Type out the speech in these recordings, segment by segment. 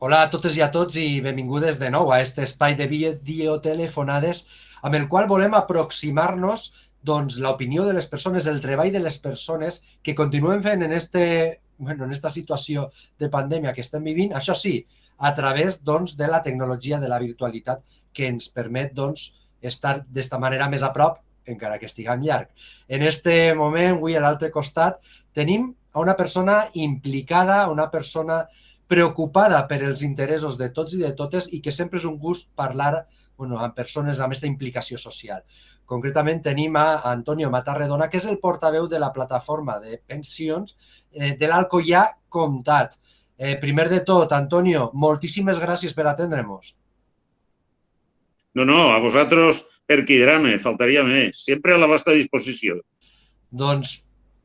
Hola a totes i a tots i benvingudes de nou a aquest espai de videotelefonades amb el qual volem aproximar-nos l'opinió de les persones, el treball de les persones que continuen fent en esta situació de pandèmia que estem vivint, això sí, a través de la tecnologia de la virtualitat que ens permet estar d'esta manera més a prop, encara que estiguem llarg. En este moment, avui a l'altre costat, tenim a una persona implicada, una persona preocupada per els interessos de tots i de totes i que sempre és un gust parlar amb persones amb aquesta implicació social. Concretament tenim a Antonio Matarredona, que és el portaveu de la plataforma de pensions de l'Alcoià Comtat. Primer de tot, Antonio, moltíssimes gràcies per atendre'ns. No, a vosaltres per quidrame, faltaria més. Sempre a la vostra disposició. Doncs,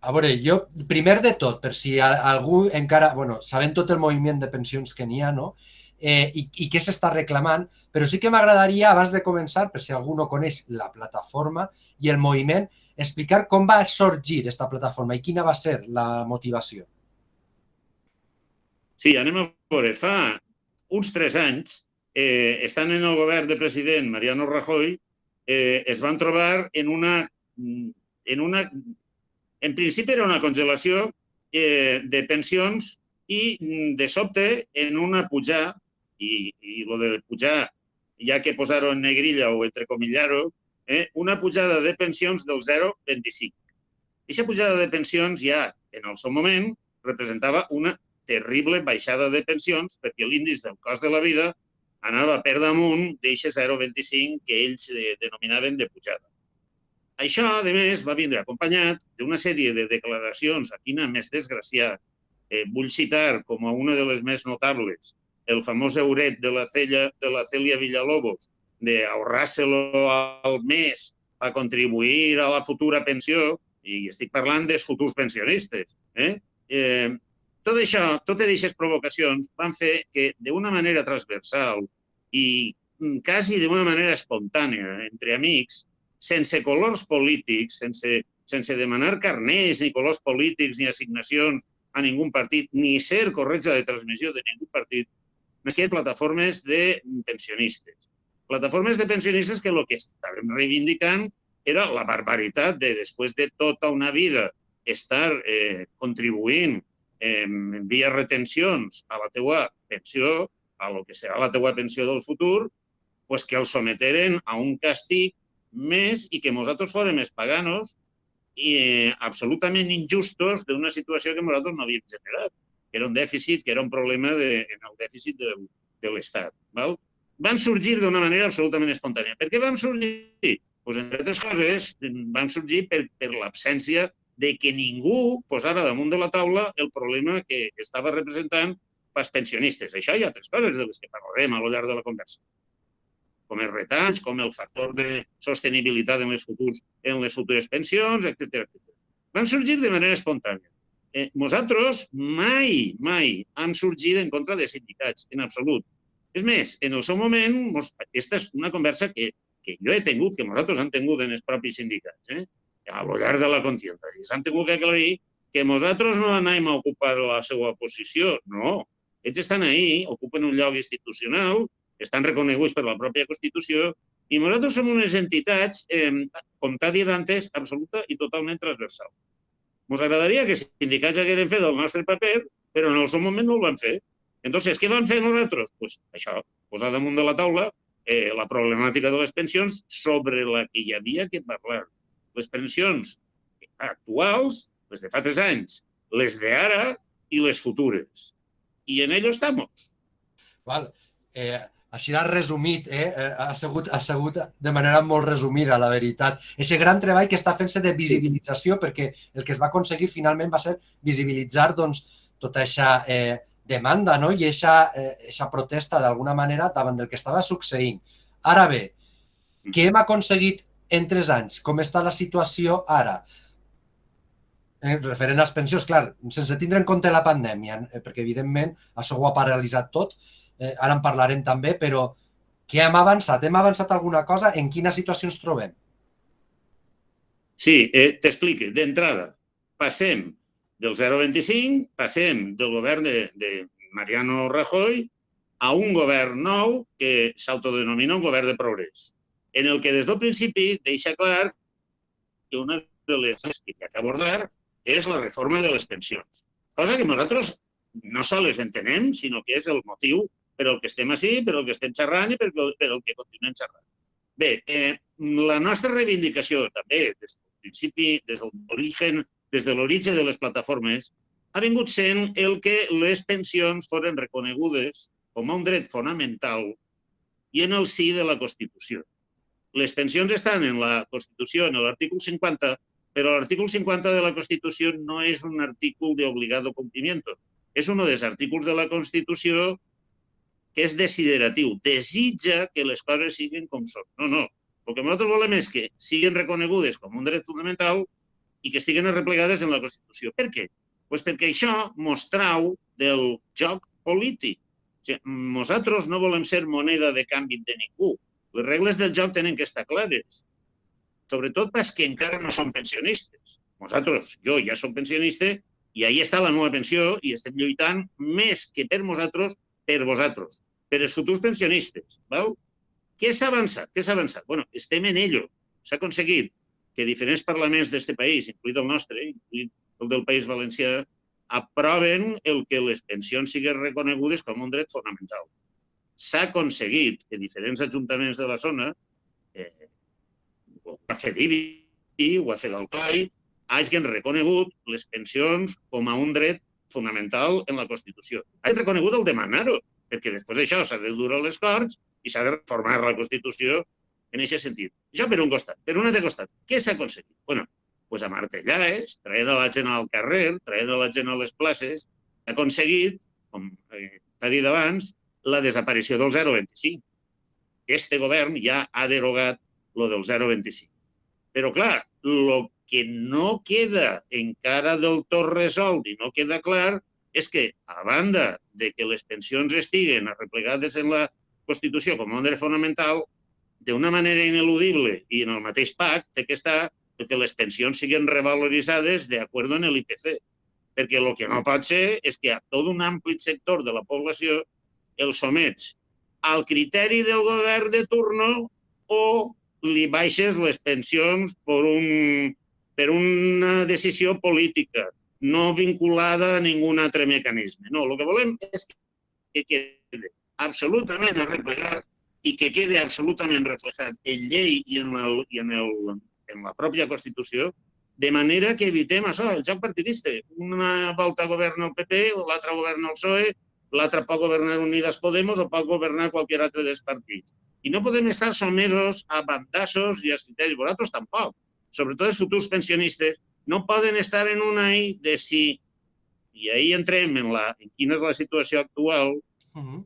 a veure, jo, primer de tot, per si algú encara, sabent tot el moviment de pensions que n'hi ha, no? I què s'està reclamant, però sí que m'agradaria, abans de començar, per si algú no coneix la plataforma i el moviment, explicar com va sorgir aquesta plataforma i quina va ser la motivació. Sí, anem a veure. Fa uns 3 anys, estant en el govern de president Mariano Rajoy, es van trobar en principi era una congelació de pensions i de sobte en una pujada, i el de pujar, ja que posar-ho en negrilla o entrecomillar-ho, una pujada de pensions del 0,25. Aquesta pujada de pensions ja, en el seu moment, representava una terrible baixada de pensions perquè l'índex del cost de la vida anava per damunt d'aquest 0,25 que ells denominaven de pujada. Això, a més, va vindre acompanyat d'una sèrie de declaracions, a quina més desgraciat. Vull citar com a una de les més notables el famós euret de la Celia Villalobos d'ahorrar-se-lo al mes a contribuir a la futura pensió, i estic parlant dels futurs pensionistes. Tot això, totes aquestes provocacions van fer que d'una manera transversal i quasi d'una manera espontània entre amics, sense colors polítics, sense demanar carners ni colors polítics ni assignacions a ningú partit, ni ser corretja de transmissió de ningú partit, nasqueren plataformes de pensionistes. Plataformes de pensionistes que el que estaven reivindicant era la barbaritat de, després de tota una vida, estar contribuint via retencions a la teua pensió, a lo que serà la teua pensió del futur, pues que els someteren a un castig més i que nosaltres fórem els paganos i absolutament injustos d'una situació que nosaltres no havíem generat, que era un dèficit, que era un problema en el dèficit de l'Estat. Van sorgir d'una manera absolutament espontània. Per què van sorgir? Pues, entre altres coses, van sorgir per l'absència de que ningú posara damunt de la taula el problema que estava representant pels pensionistes. Això hi ha altres coses de les que parlarem a lo llarg de la conversa, com els retalls, com el factor de sostenibilitat en les futures pensions, etc. Van sorgir de manera espontània. Nosaltres mai hem sorgit en contra de sindicats, en absolut. És més, en el seu moment, aquesta és una conversa que jo he tingut, que nosaltres hem tingut en els propis sindicats, a lo llarg de la contienda. I s'han tingut que aclarir que nosaltres no anem a ocupar la seva posició, no. Ells estan ahí, ocupen un lloc institucional, estan reconeguts per la pròpia Constitució, i nosaltres som unes entitats, com t'ha dit antes, absoluta i totalment transversal. Ens agradaria que els sindicats hagueren fet el nostre paper, però en el seu moment no ho van fer. Entonces, què van fer nosaltres? Pues això, posar damunt de la taula la problemàtica de les pensions sobre la que hi havia que parlar. Les pensions actuals, les de fa 3 anys, les d'ara i les futures. I en ello estamos. Val. Així l'ha resumit, ha sigut de manera molt resumida, la veritat. Aquest gran treball que està fent-se de visibilització, perquè el que es va aconseguir finalment va ser visibilitzar tota aquesta demanda, no? I aquesta protesta d'alguna manera davant del que estava succeint. Ara bé, què hem aconseguit en 3 anys? Com està la situació ara? Referent a les pensions, clar, sense tindre en compte la pandèmia, perquè evidentment això ho ha paralitzat tot, ara en parlarem també, però què hem avançat? Hem avançat alguna cosa? En quina situació ens trobem? Sí, t'explico. D'entrada, passem del 0,25, passem del govern de Mariano Rajoy a un govern nou que s'autodenomina un govern de progrés, en el que des del principi deixa clar que una de les coses que hi ha que abordar és la reforma de les pensions. Cosa que nosaltres no sols entenem, sinó que és el motiu per al que estem així, per al que estem xerrant i per al que continuem xerrant. Bé, la nostra reivindicació també des del principi, des de l'origen de les plataformes, ha vingut sent el que les pensions foren reconegudes com a un dret fonamental i en el si de la Constitució. Les pensions estan en la Constitució, en l'artícul 50, però l'artícul 50 de la Constitució no és un artícul d'obligado cumplimiento. És un dels artículs de la Constitució que és desideratiu, desitja que les coses siguin com són. No. El que nosaltres volem és que siguin reconegudes com un dret fonamental i que estiguen arreplegades en la Constitució. Per què? Pues perquè això mostrau del joc polític. Nosaltres no volem ser moneda de canvi de ningú. Les regles del joc tenen que estar clares, sobretot pels que encara no són pensionistes. Nosaltres, jo ja soc pensionista i ahí està la meva pensió i estem lluitant més que per nosaltres, per vosaltres, per els futurs pensionistes. Què s'ha avançat? Bueno, estem en ello. S'ha aconseguit que diferents parlaments d'aquest país, inclús el nostre, inclús el del País Valencià, aproven el que les pensions siguin reconegudes com un dret fonamental. S'ha aconseguit que diferents ajuntaments de la zona, ho ha fet IBI, ho ha fet el CLAI, hagin reconegut les pensions com a un dret fonamental en la Constitució. Hagin reconegut el demanar-ho, perquè després d'això s'ha de dur a les Corts i s'ha de reformar la Constitució en aquest sentit. Això per un costat. Per un altre costat, què s'ha aconseguit? Bueno, doncs a martellades, traient a la gent al carrer, traient a la gent a les places, s'ha aconseguit, com t'ha dit abans, la desaparició del 0,25. Este govern ja ha derogat lo del 0,25. Però, clar, el que no queda encara del tot resolt i no queda clar és que, a banda de que les pensions estiguen arreplegades en la Constitució com a un dret fonamental, d'una manera ineludible i en el mateix pacte que està, que les pensions siguin revaloritzades d'acord amb l'IPC. Perquè el que no pot ser és que a tot un ampli sector de la població el somets al criteri del govern de turno o li baixes les pensions per una decisió política, no vinculada a ningú altre mecanisme. No, el que volem és que quedi absolutament arreplegat i que quedi absolutament reflejat en llei i en la pròpia Constitució, de manera que evitem això, el joc partidista. Una volta governa el PP, l'altra governa el PSOE, l'altre pot governar Unidas Podemos o pot governar qualsevol altre dels partits. I no podem estar somesos a bandassos i a criteris. Vosaltres tampoc. Sobretot els futurs pensionistes no poden estar en una de si, i ahí entrem en quina és la situació actual,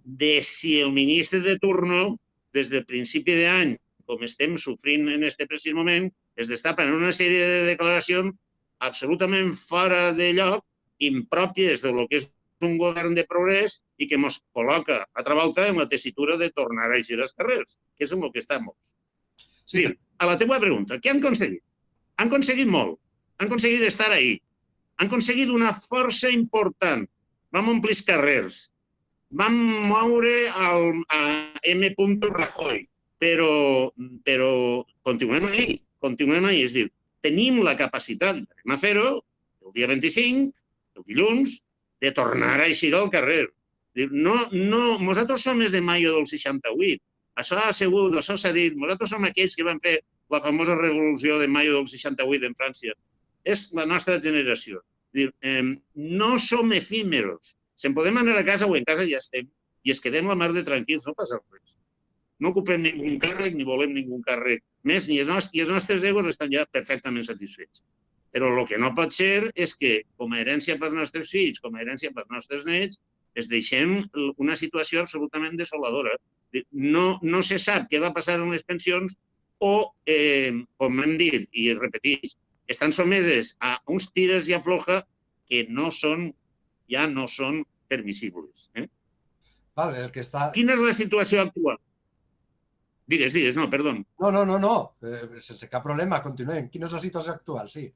de si el ministre de turno, des del principi d'any, com estem sofrint en aquest precís moment, es destapa en una sèrie de declaracions absolutament fora de lloc, impròpies del que és un govern de progrés i que ens col·loca altra volta en la tessitura de tornar a eixir als carrers, que és en el que estem. Sí. A la teva pregunta, què han aconseguit? Han aconseguit molt. Han aconseguit estar ahí. Han aconseguit una força important. Vam omplir els carrers. Vam moure a M. Rajoy. Però continuem ahí. És a dir, tenim la capacitat de fer-ho el dia 25, el dilluns, de tornar a eixir al carrer. Nosaltres som els de maio del 68. Això s'ha dit. Nosaltres som aquells que van fer la famosa revolució de maio del 68 en França. És la nostra generació. No som efímeros. Se'n podem anar a casa o en casa ja estem i es quedem la mar de tranquils, no passa res. No ocupem ningú càrrec ni volem ningú càrrec més i els nostres egos estan ja perfectament satisfets. Però el que no pot ser és que, com a herència pels nostres fills, com a herència pels nostres nets, es deixem una situació absolutament desoladora. No se sap què va passar amb les pensions o, com hem dit i repetís, estan someses a uns tires i afloja que ja no són permissibles. Quina és la situació actual? Digues, no, perdó. No, sense cap problema, continuem. Quina és la situació actual, sí.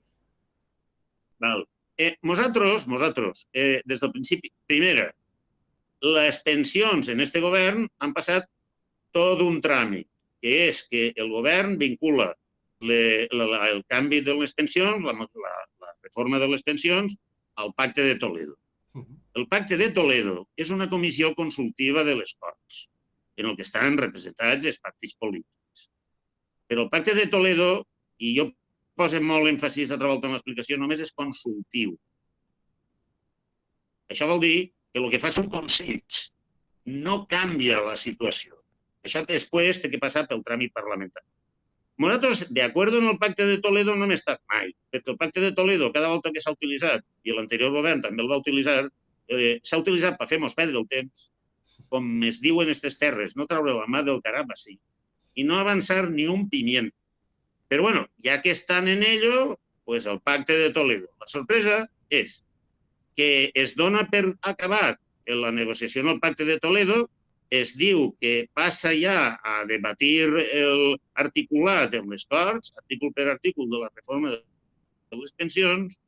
Nosaltres, des del principi, primera, les pensions en aquest govern han passat tot un tràmit, que és que el govern vincula el canvi de les pensions, la reforma de les pensions, al Pacte de Toledo. El Pacte de Toledo és una comissió consultiva de les Corts, en el que estan representats els partits polítics. Però el Pacte de Toledo, i jo poso molt èmfasis altra volta en l'explicació, només és consultiu. Això vol dir que el que fa són consells, no canvia la situació. Això després té que passar pel tràmit parlamentari. Nosaltres, d'acord amb el Pacte de Toledo, no hem estat mai, perquè el Pacte de Toledo, cada volta que s'ha utilitzat, i l'anterior govern també el va utilitzar, s'ha utilitzat per fer-nos perdre el temps, com es diu en aquestes terres, no treure la mà del carabassí, i no avançar ni un pimiento. Però, bueno, ja que estan en ello, pues el Pacte de Toledo. La sorpresa és que es dona per acabat en la negociació en el Pacte de Toledo, es diu que passa ja a debatir l'articulat en les Corts, artícul per artícul de la reforma de les pensions,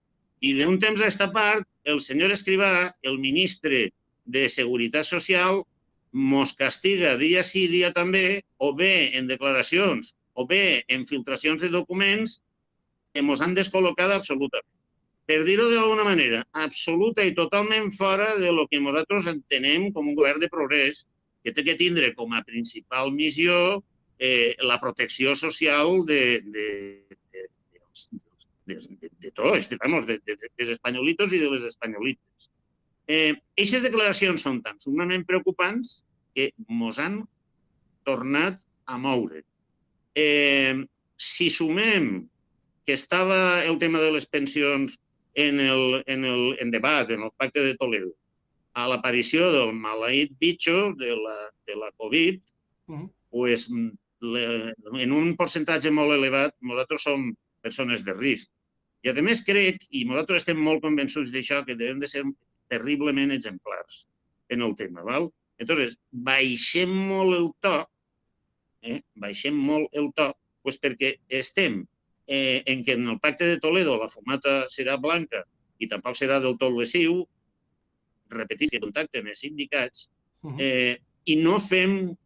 i d'un temps a aquesta part, el senyor Escrivà, el ministre de Seguretat Social, mos castiga dia sí, dia també, o bé en declaracions, o bé en filtracions de documents, que mos han descol·locat absolutament. Per dir-ho d'alguna manera, absoluta i totalment fora de lo que nosaltres entenem com un govern de progrés que té que tindre com a principal missió la protecció social de tots, dels espanyolitos i de les espanyolites. Aquestes declaracions són tan sumament preocupants que ens han tornat a moure. Si sumem que estava el tema de les pensions en debat, en el Pacte de Toledo, a l'aparició del maleït bitxo de la Covid, pues, en un percentatge molt elevat, nosaltres som persones de risc. I, a més, crec, i nosaltres estem molt convençuts d'això, que devem de ser terriblement exemplars en el tema. Llavors, baixem molt el to, perquè estem en què en el Pacte de Toledo la fumata serà blanca i tampoc serà del tot lesiu, repetir que contacten els sindicats, i no estem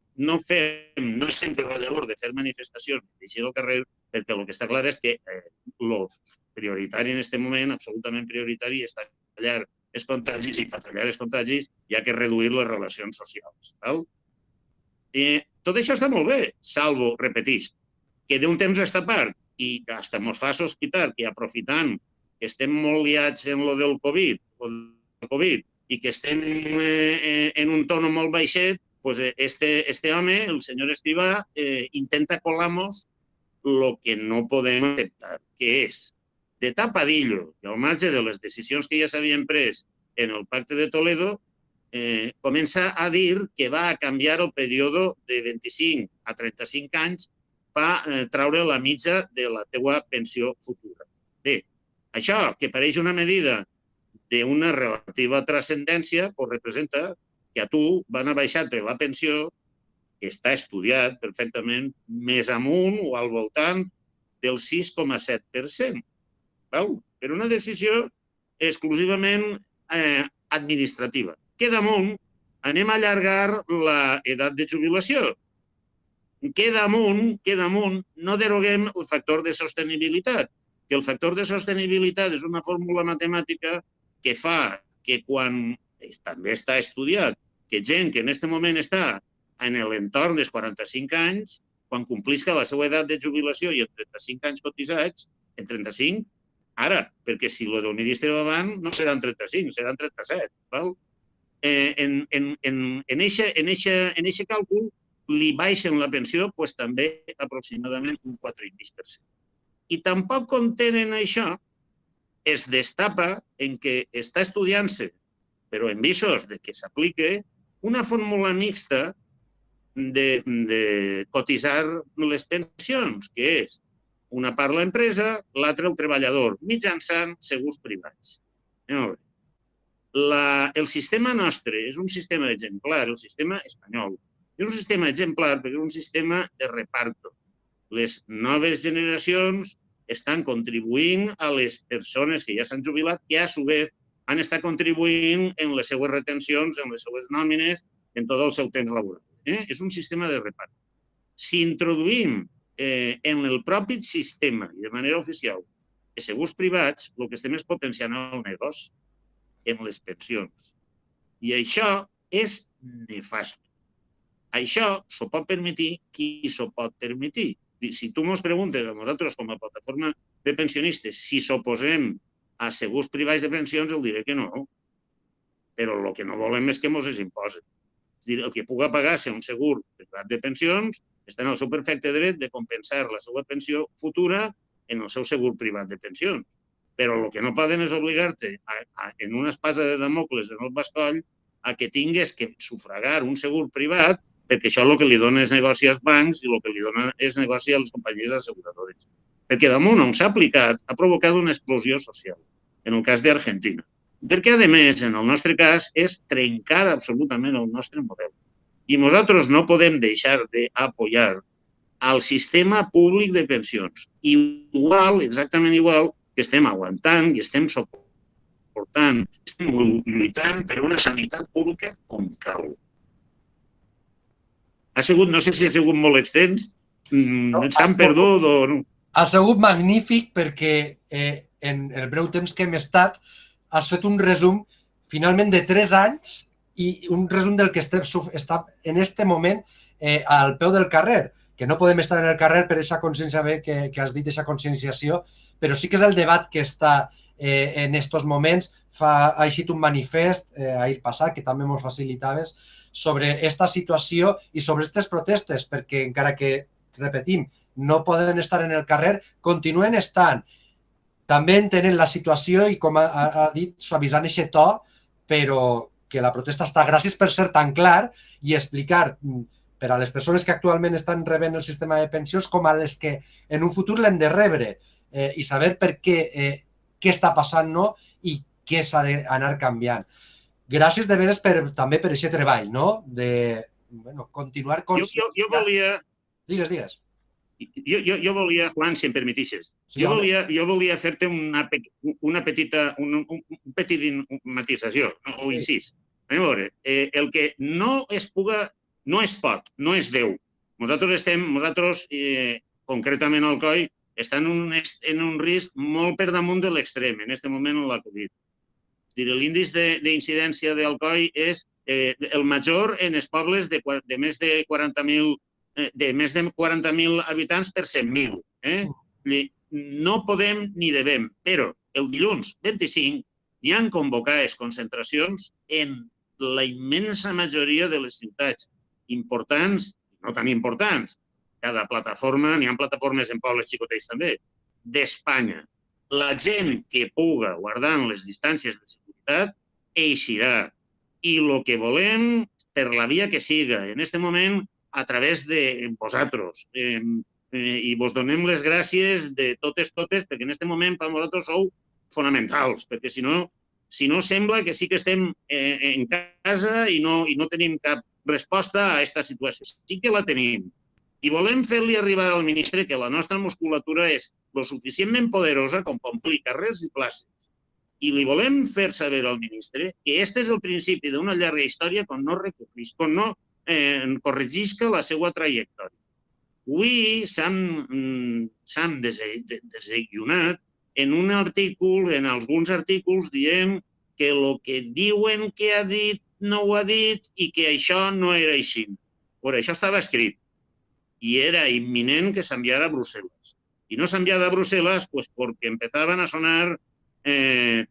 per la llavor de fer manifestacions i eixir al carrer, perquè el que està clar és que el prioritari en aquest moment, absolutament prioritari, és tallar els contagis, i per tallar els contagis hi ha que reduir les relacions socials. Tot això està molt bé, salvo, repetís, que d'un temps a aquesta part, i fins ens fa sospitar que aprofitant que estem molt liats en lo del Covid i que estem en un tono molt baixet, este home, el senyor Escrivà, intenta colar-nos el que no podem acceptar, que és, de tapadillo, i al marge de les decisions que ja s'havien pres en el Pacte de Toledo, comença a dir que va a canviar el període de 25 a 35 anys per treure la mitja de la teua pensió futura. Bé, això, que pareix una medida d'una relativa transcendència, representa que a tu van a baixar-te la pensió, que està estudiat perfectament, més amunt o al voltant del 6,7%. Per una decisió exclusivament administrativa. Que damunt anem a allargar l'edat de jubilació. Que damunt no deroguem el factor de sostenibilitat, que el factor de sostenibilitat és una fórmula matemàtica que fa que quan també està estudiat que gent que en aquest moment està en l'entorn dels 45 anys, quan complisca la seva edat de jubilació i en 35 anys cotitzats, en 35, ara, perquè si el del ministre va avant no seran 35, seran 37. En aquest càlcul li baixen la pensió també aproximadament un 4,5%. I tampoc contenen això, es destapa en què està estudiant-se, però en visos de que s'aplique, una fórmula mixta de cotitzar les pensions, que és una part l'empresa, l'altra el treballador, mitjançant segurs privats. El sistema nostre és un sistema exemplar, el sistema espanyol. És un sistema exemplar perquè és un sistema de reparto. Les noves generacions estan contribuint a les persones que ja s'han jubilat, que a su vez han estat contribuint en les seues retencions, en les seues nòmines, en tot el seu temps laboral. És un sistema de repart. Si introduïm en el propi sistema i de manera oficial de segurs privats, el que estem és potenciant el negoci en les pensions. I això és nefast. Això s'ho pot permetir qui s'ho pot permetir. Si tu ens preguntes a nosaltres com a plataforma de pensionistes si s'oposem a segurs privats de pensions, el diré que no. Però el que no volem és que ens els imposen. És a dir, el que puga pagar-se un segur privat de pensions està en el seu perfecte dret de compensar la seva pensió futura en el seu segur privat de pensions. Però el que no poden és obligar-te en una espasa de Damocles en el bascoll a que tingues que sufragar un segur privat perquè això el que li dona és negoci als bancs i el que li dona és negoci a les companyies asseguradores. Perquè damunt on s'ha aplicat ha provocat una explosió social, en el cas d'Argentina. Perquè, a més, en el nostre cas, és trencar absolutament el nostre model. I nosaltres no podem deixar d'apoyar al sistema públic de pensions. Igual, exactament igual, que estem aguantant i estem suportant, estem lluitant per una sanitat pública com cal. Ha sigut, no sé si ha sigut molt extens, s'han perdut o no. Ha sigut magnífic perquè en el breu temps que hem estat has fet un resum finalment de 3 anys i un resum del que està en aquest moment al peu del carrer, que no podem estar en el carrer per aquesta consciència que has dit, aquesta conscienciació, però sí que és el debat que està en aquests moments. Ha eixit un manifest ahir passat, que també ens facilitaves, sobre aquesta situació i sobre aquestes protestes, perquè encara que, repetim, no poden estar en el carrer, continuen estant. També entenen la situació i, com ha dit, suavitzant aquest to, però que la protesta està, gràcies per ser tan clar i explicar per a les persones que actualment estan rebent el sistema de pensions com a les que en un futur l'hem de rebre i saber per què està passant i què s'ha d'anar canviant. Gràcies de veres també per aquest treball, no? De continuar... Jo volia... Digues. Jo volia, Juan, si em permetixes, jo volia fer-te una petita matisació o incís. A veure, el que no es puga, no es pot, no és Déu. Nosaltres, concretament al COI, estem en un risc molt per damunt de l'extrem, en aquest moment amb la Covid. L'índice d'incidència del COI és el major en els pobles de més de 40.000 habitants per 100.000. No podem ni devem, però el dilluns 25 hi han convocades concentracions en la immensa majoria de les ciutats importants, no tan importants, cada plataforma, n'hi ha plataformes en pobles xicotets també, d'Espanya. La gent que puga, guardant les distàncies de seguretat, eixirà. I el que volem, per la via que siga, en aquest moment, a través de vosaltres. I vos donem les gràcies de totes, perquè en aquest moment per vosaltres sou fonamentals, perquè si no sembla que sí que estem en casa i no tenim cap resposta a aquesta situació. Sí que la tenim. I volem fer-li arribar al ministre que la nostra musculatura és lo suficientment poderosa com per omplir carrers i places. I li volem fer saber al ministre que aquest és el principi d'una llarga història quan no corregisca la seva trajectòria. Avui s'han desallunat en alguns artículs dient que el que diuen que ha dit no ho ha dit i que això no era així. Però això estava escrit i era imminent que s'enviara a Brussel·les. I no s'enviava a Brussel·les perquè empezaven a sonar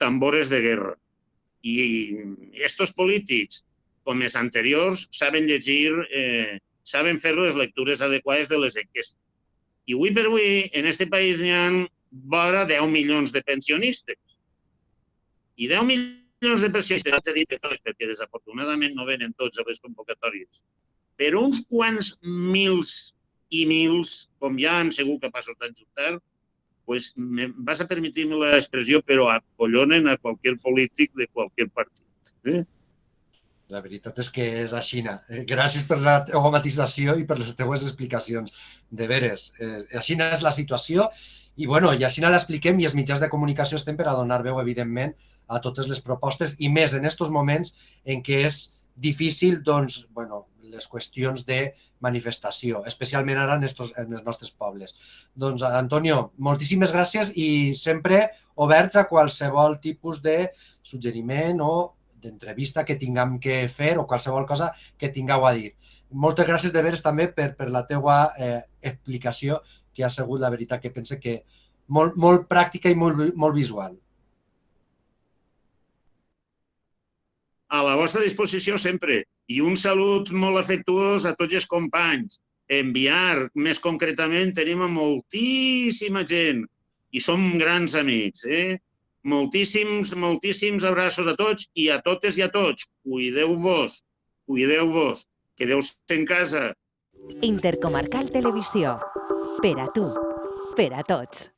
tambores de guerra. I estos polítics, com els anteriors, saben llegir, saben fer les lectures adequades de les enquestes. I avui per avui, en aquest país hi ha vora 10 milions de pensionistes. I 10 milions de pensionistes, haig de dir de tots, perquè desafortunadament no venen tots a les convocatòries, però uns quants mils i mils, com ja hem sigut capaços d'ajuntar, pues vas a permitir-me l'expressió, però acollonen a qualsevol polític de qualsevol partit. La veritat és que és així. Gràcies per la teva matisació i per les teves explicacions. De veres, així és la situació i així l'expliquem i els mitjans de comunicació estem per a donar veu, evidentment, a totes les propostes i més en aquests moments en què és difícil, doncs, bueno, les qüestions de manifestació, especialment ara en els nostres pobles. Doncs, Antonio, moltíssimes gràcies i sempre oberts a qualsevol tipus de suggeriment o d'entrevista que tinguem que fer o qualsevol cosa que tingueu a dir. Moltes gràcies de veres també per la teua explicació, que ha sigut, la veritat, que pense que molt pràctica i molt visual. A la vostra disposició sempre. I un salut molt afectuós a tots els companys. Enviar, més concretament, tenim a moltíssima gent i som grans amics. Moltíssims, moltíssims abraços a tots i a totes i a tots. Cuideu-vos, cuideu-vos. Quedeu-se en casa. Intercomarcal Televisió. Per a tu, per a tots.